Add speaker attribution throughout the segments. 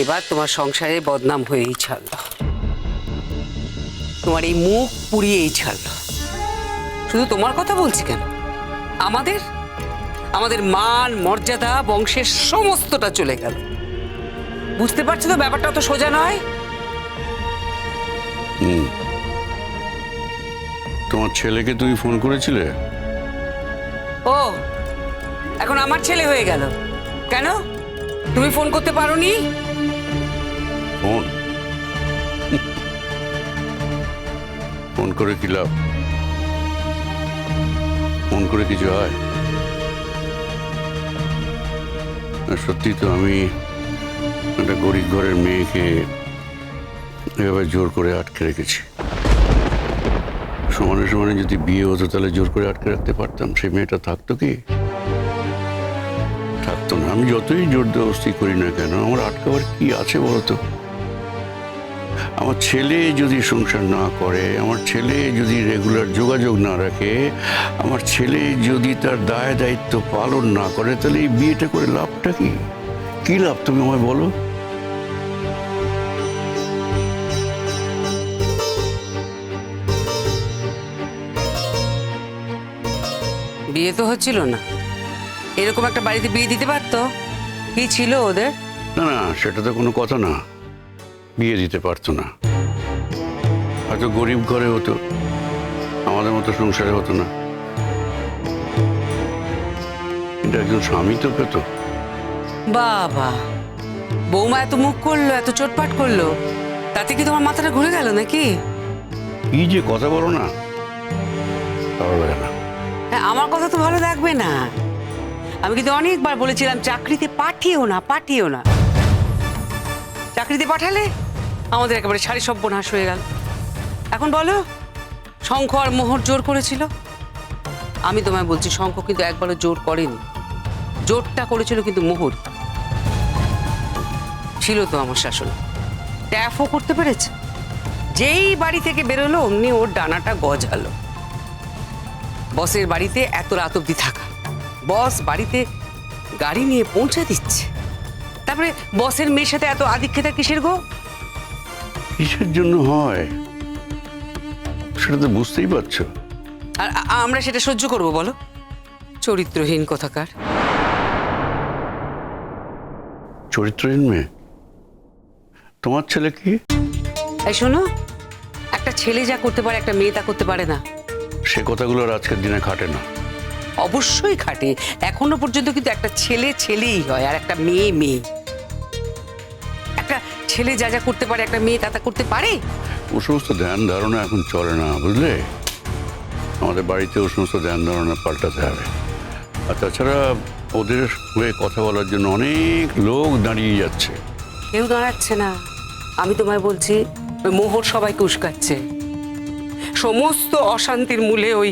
Speaker 1: এবার তোমার সংসারে বদনাম হয়েই ছাড়লো, তোমার এই মুখ পুড়িয়েই ছাড়লো। শুধু তোমার কথা বলছি কেন, আমাদের আমাদের মান মর্যাদা বংশের সমস্তটা চলে গেল। বুঝতে পারছো তো ব্যাপারটা অত সোজা নয়।
Speaker 2: তোমার ছেলেকে তুমি ফোন করেছিলে?
Speaker 1: ও, এখন আমার ছেলে হয়ে গেল কেন? তুমি ফোন করতে পারোনি?
Speaker 2: ফোন ফোন করে কি লাভ? ফোন করে কিছু হয়? সত্যি তো আমি একটা গরিব ঘরের মেয়েকে এভাবে জোর করে আটকে রেখেছি। সমানে সমানে যদি বিয়ে হতো তাহলে জোর করে আটকে রাখতে পারতাম। সেই মেয়েটা থাকতো কি? থাকতো না। আমি যতই জোর জবরদস্তি করি না কেন, আমার আটকাবার কি আছে বলতো? আমার ছেলে যদি সংসার না করে, আমার ছেলে যদি রেগুলার যোগাযোগ না রাখে, আমার ছেলে যদি তার দায় দায়িত্ব পালন না করে, তাহলে এই বিয়েটা করে লাভটা কি? কি লাভ তুমি আমায় বলো?
Speaker 1: বিয়ে তো হচ্ছিল না, এরকম একটা বাড়িতে বিয়ে দিতে পারতো। কি ছিল ওদের?
Speaker 2: না না, সেটা তো কোনো কথা না। বিয়ে দিতে পারতো না, হয়তো গরিব ঘরে হতো, আমাদের মতো সংসারে হতো না, কিন্তু একজন স্বামী তো পেত।
Speaker 1: বাবা, বৌমা এত মুখ করলো, এত চোটপাট করলো, তাতে কি তোমার মাথাটা ঘুরে গেল নাকি?
Speaker 2: কি যে কথা বলো না, ভালো লাগে না।
Speaker 1: হ্যাঁ, আমার কথা তো ভালো লাগবে না। আমি কিন্তু অনেকবার বলেছিলাম চাকরিতে পাঠিও না, পাঠিও না। চাকরিতে পাঠালে আমাদের একেবারে সারি সর্বনাশ হয়ে গেল। এখন বলো, শঙ্খ আর মোহর জোর করেছিল? আমি তোমায় বলছি, শঙ্খ কিন্তু একবারও জোর করেনি। জোরটা করেছিল কিন্তু মোহর। ছিল তো আমার শাসন, ট্যাফও করতে পেরেছে। যেই বাড়ি থেকে বেরোলো অমনি ওর ডানাটা গজালো। বসের বাড়িতে এত রাত অব্দি থাকা, বস বাড়িতে গাড়ি নিয়ে পৌঁছে দিচ্ছে, তারপরে বসের মেয়ের সাথে এত আদিক্ষেতা কিসের গো?
Speaker 2: কিসের জন্য হয় সেটা তো বুঝতেই পারছো।
Speaker 1: আর আমরা সেটা সহ্য করবো বলো? চরিত্রহীন কোথাকার।
Speaker 2: চরিত্রহীন মেয়ে? তোমার ছেলে কি?
Speaker 1: এই শোনো, একটা ছেলে যা করতে পারে একটা মেয়ে তা করতে পারে না।
Speaker 2: সে কথাগুলো আর আজকের দিনে খাটে না।
Speaker 1: অবশ্যই খাটে। এখনো পর্যন্ত কিন্তু একটা ছেলে ছেলেই হয় আর একটা মেয়ে মেয়ে। একটা ছেলে যা যা করতে পারে একটা মেয়ে তা তা করতে পারে?
Speaker 2: ও সমস্ত ধ্যান ধারণা এখন চলে না, বুঝলে? আমাদের বাড়িতে ও সমস্ত ধ্যান ধারণা পাল্টাতে হবে। আর তাছাড়া ওদের হয়ে কথা বলার জন্য অনেক লোক দাঁড়িয়ে যাচ্ছে।
Speaker 1: কেউ দাঁড়াচ্ছে না, আমি তোমায় বলছি। ওই মোহর সবাইকে উস্কাচ্ছে। সমস্ত অশান্তির মূলে ওই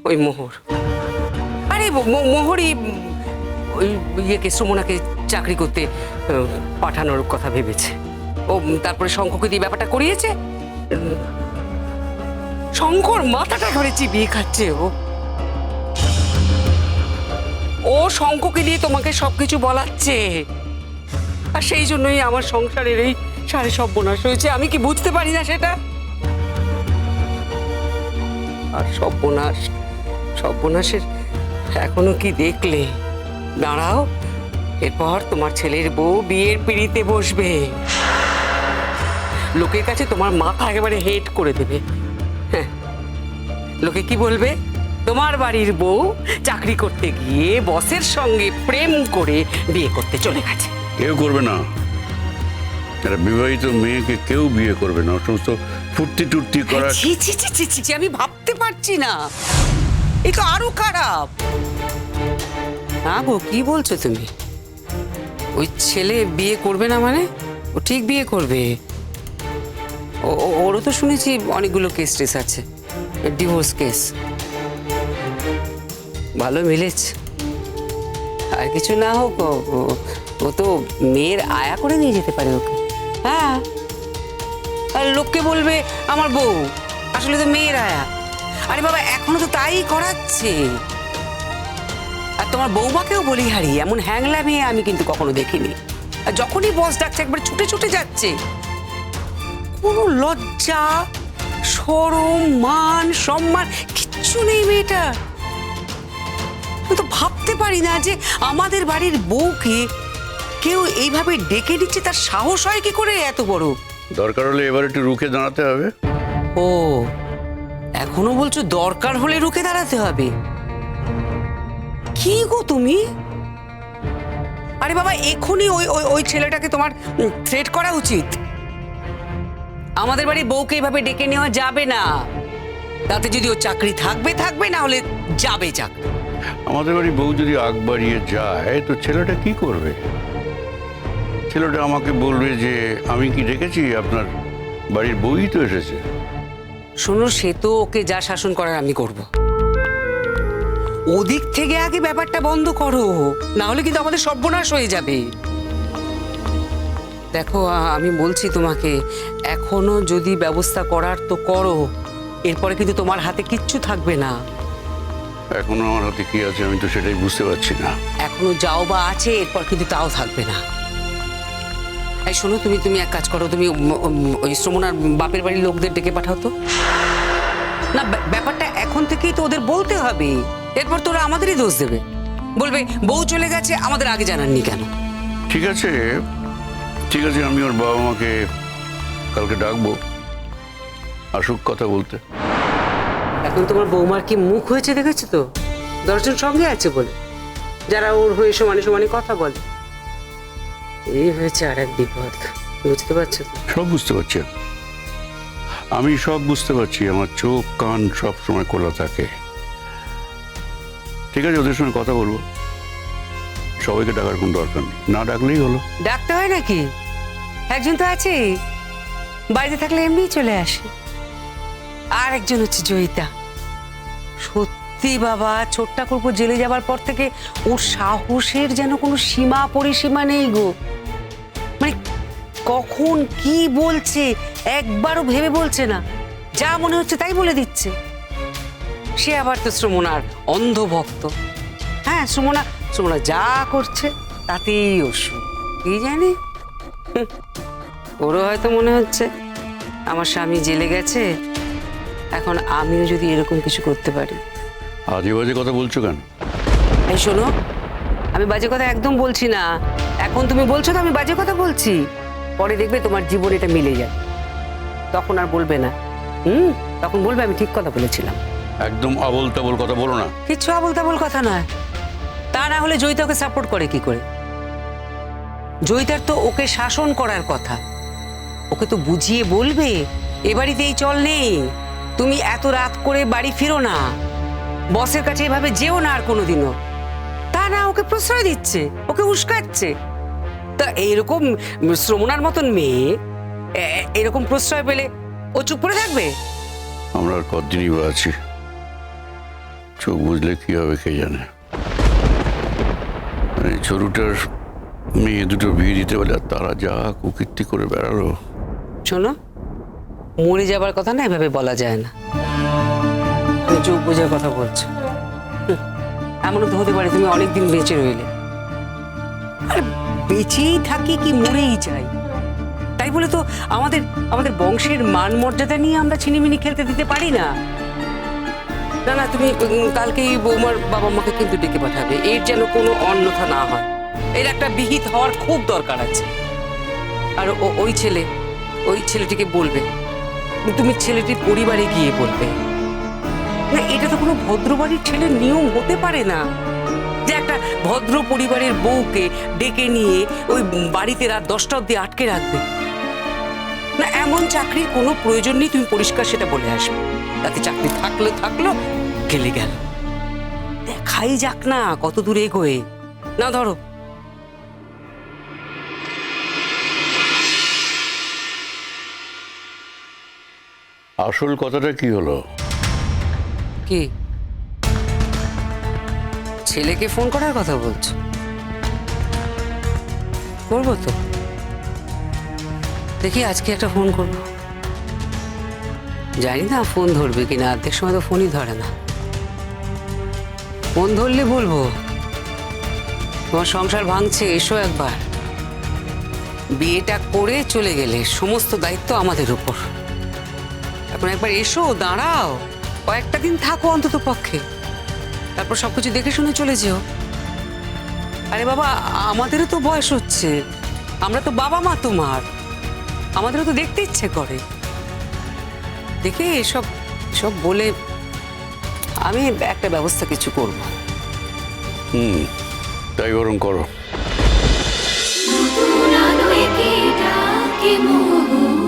Speaker 1: ওই মোহর। আরে মোহরই ওই ইয়েকে, সুমনাকে চাকরি করতে পাঠানোর কথা ভেবেছে। ও তারপরে শঙ্খকে দিয়ে ব্যাপারটা করিয়েছে। শঙ্কর মাথাটা ধরে চিবিয়ে খাচ্ছে ও। ও শঙ্খকে দিয়ে তোমাকে সবকিছু বলাচ্ছে, আর সেই জন্যই আমার সংসারের এই সাড়ে সর্বনাশ হয়েছে। আমি কি বুঝতে পারি না সেটা? আর সর্বনাশ, সর্বনাশের এখনো কি দেখলে? দাঁড়াও, এরপর তোমার ছেলের বউ বিয়ের পিঁড়িতে বসবে, লোকের কাছে তোমার মাথা একেবারে হেট করে দেবে। হ্যাঁ, লোকে কি বলবে? তোমার বাড়ির বউ চাকরি করতে গিয়ে বসের সঙ্গে প্রেম করে বিয়ে করতে চলে গেছে।
Speaker 2: কেউ করবে না, একটা বিবাহিত মেয়েকে কেউ বিয়ে করবে না। সমস্ত ফুর্তি টুর্তি করা।
Speaker 1: ছি ছি ছি ছি ছি ছি, আমি ভাবতে পারছি না, এই তো আরো খারাপ। না গো, কি বলছো তুমি? ওই ছেলে বিয়ে করবে না মানে? ও ঠিক বিয়ে করবে। ওরও তো শুনেছি অনেকগুলো কেস টেস আছে, ডিভোর্স কেস। ভালো মিলেছে। আর কিছু না হোক, ও তো মেয়ের আয়া করে নিয়ে যেতে পারে ওকে। হ্যাঁ, আর লোককে বলবে আমার বউ, আসলে তো মেয়ের আয়া। আরে বাবা, এখনো তো তাই করাচ্ছে। আর তোমার বৌমাকেও বলি হারি, এমন হ্যাংলা মেয়ে আমি কিন্তু কখনো দেখিনি। আর যখনই বস ডাকছে একবার ছুটে ছুটে যাচ্ছে। কোনো লজ্জা, শরম, মান, সম্মান কিচ্ছু নেই মেয়েটা। আমি তো ভাবতে পারি না যে আমাদের বাড়ির বউকে কেউ এইভাবে ডেকে দিচ্ছে, তার সাহস হয় কি করে এত বড়?
Speaker 2: দরকার হলে এবার একটু রুখে দাঁড়াতে হবে।
Speaker 1: ও, এখনো বলছো দরকার হলে রুখে দাঁড়াতে হবে? কি গো তুমি? আরে বাবা, এক্ষুনি ওই ওই ওই ছেলেটাকে তোমার থ্রেট করা উচিত। আমাদের বাড়ির বউকে এইভাবে ডেকে নেওয়া যাবে না। তাতে যদি ও চাকরি থাকবে থাকবে, না হলে যাবে চাকরি।
Speaker 2: আমাদের বাড়ি বউ যদি আগ বাড়িয়ে যায় তো ছেলেটা কি করবে? ছেলেটা আমাকে বলবে যে আমি কি ডেকেছি, আপনার বাড়ির বউই তো এসেছে।
Speaker 1: শোনো, সে তো ওকে যা শাসন করার আমি করব। ওদিক থেকে আগে ব্যাপারটা বন্ধ করো, না হলে কিন্তু আমাদের সর্বনাশ হয়ে যাবে। দেখো, আমি বলছি তোমাকে, এখনো যদি ব্যবস্থা করার তো করো, এরপরে কিন্তু তোমার হাতে কিচ্ছু থাকবে না।
Speaker 2: এখনো আমার হাতে কি আছে আমি তো সেটাই বুঝতে পারছি না।
Speaker 1: এখনো যাও বা আছে, এরপর কিন্তু তাও থাকবে না। এই শোনো, তুমি এক কাজ করো, তুমি ওই শ্রমণার বাপের বাড়ির লোকদের ডেকে পাঠাও তো। না, ব্যাপারটা এখন থেকেই তো ওদের বলতে হবে, এরপর তোরা আমাদেরই দোষ দেবে, বলবে বউ চলে গেছে, আমাদের আগে জানাননি কেন।
Speaker 2: ঠিক আছে, ঠিক আছে, আমি ওর বাবা মাকে কালকে ডাকবো, আসুক কথা বলতে।
Speaker 1: এখন তোমার বৌমার কি মুখ হয়েছে দেখেছো তো, 10 জন সঙ্গে আছে বলে, যারা ওর হয়ে সমানে সমানে কথা বলে। এই হয়েছে আর এক বিপদ, বুঝতে পারছো তো?
Speaker 2: সব বুঝতে পারছি আমি, সব বুঝতে পারছি। আমার চোখ কান সব সময় খোলা থাকে। ঠিক আছে, ওদের সঙ্গে কথা বলবো। সবাইকে ডাকার কোনো দরকার নেই, না ডাকলেই হলো।
Speaker 1: ডাকতে হয় নাকি? একজন তো আছে, বাড়িতে থাকলে এমনি চলে আসে। আর একজন হচ্ছে জয়িতা। সত্যি বাবা, ছোট ঠাকুরপো জেলে যাবার পর থেকে ওর সাহসের যেন কোনো সীমা পরিসীমা নেই গো। মানে কখন কি বলছে একবারও ভেবে বলছে না, যা মনে হচ্ছে তাই বলে দিচ্ছে। সে আবার তো শ্রমণার অন্ধভক্ত। হ্যাঁ, শ্রমণা যা করছে তাতেই ওষু, কি জানি। ওরও হয়তো মনে হচ্ছে আমার স্বামী জেলে গেছে, এখন আমিও যদি এরকম কিছু করতে পারি।
Speaker 2: আজে বাজে কথা বলছো কেন?
Speaker 1: এই শোনো, আমি বাজে কথা একদম বলছি না। এখন তুমি বলছো তো আমি বাজে কথা বলছি, পরে দেখবে তোমার জীবন এটা মিলে যায়, তখন আর বলবে না। তখন বলবে আমি ঠিক কথা বলেছিলাম।
Speaker 2: একদম আবোল তাবোল কথা বলো না।
Speaker 1: কিচ্ছু আবোল তাবোল কথা নয়। তা না হলে জয়িতা ওকে সাপোর্ট করে কি করে? জয়িতার তো ওকে শাসন করার কথা, ওকে তো বুঝিয়ে বলবে এ বাড়িতে এই চল নেই, তুমি এত রাত করে বাড়ি ফিরো না, বসের কাছে এভাবে যেও না আর কোনোদিনও। তা না, ওকে প্রশ্রয় দিচ্ছে, ওকে উস্কাচ্ছে। তা এইরকম শ্রমণার মতন মেয়ে এরকম প্রশ্রয় পেলে ও চুপ করে থাকবে?
Speaker 2: আমরা আর কতদিনই বা আছি, চোখ বুঝলে কি হবে কে জানে। এই ছোটটার মেয়ে দুটো বিয়ে দিতে বলে আর তারা যা কুকীর্তি করে বেড়ালো।
Speaker 1: শোনো, মরে যাবার কথা না এভাবে বলা যায় না। তুমি চোখ বোঝার কথা বলছো। এমনও তো হতে পারে তুমি অনেকদিন বেঁচে রইলে। আর বেঁচেই থাকি কি মরেই যাই, তাই বলে তো আমাদের আমাদের বংশের মান মর্যাদা নিয়ে আমরা ছিনিমিনি খেলতে দিতে পারি না। না না, তুমি কালকেই বৌমার বাবা মাকে কিন্তু ডেকে পাঠাবে, এর যেন কোনো অন্যথা না হয়। এর একটা বিহিত হওয়ার খুব দরকার আছে। আর ওই ছেলেটিকে বলবে, তুমি ছেলেটির পরিবারে গিয়ে বলবে। না, এটা তো কোনো ভদ্র বাড়ির ছেলের নিয়ম হতে পারে না যে একটা ভদ্র পরিবারের বউকে ডেকে নিয়ে ওই বাড়িতে রাত 10টা অব্দি আটকে রাখবে। না, এমন চাকরির কোনো প্রয়োজন নেই, তুমি পরিষ্কার সেটা বলে আসবে। তাতে চাকরি থাকলো গেলে গেল, দেখাই যাক না কত দূর এগোয়। না ধরো,
Speaker 2: আসল কথাটা কি হলো?
Speaker 1: কি ছেলেকে ফোন করার কথা বলছো? করবো তো, দেখি আজকে একটা ফোন করবো। জানি না ফোন ধরবে কিনা, অর্ধেক সময় তো ফোনই ধরে না। ফোন ধরলে বলবো তোমার সংসার ভাঙছে, এসো একবার। বিয়েটা করে চলে গেলে সমস্ত দায়িত্ব আমাদের উপর। এখন একবার এসো, দাঁড়াও, কয়েকটা দিন থাকো অন্তত পক্ষে, তারপর সবকিছু দেখে শুনে চলে যেও। আরে বাবা, আমাদেরও তো বয়স হচ্ছে, আমরা তো বাবা মা তোমার, আমাদেরও তো দেখতে ইচ্ছে করে। দেখে এসব সব বলে আমি একটা ব্যবস্থা কিছু করব।
Speaker 2: তাই বরং করো।
Speaker 3: নতুন আলো একে ডাকে মোহ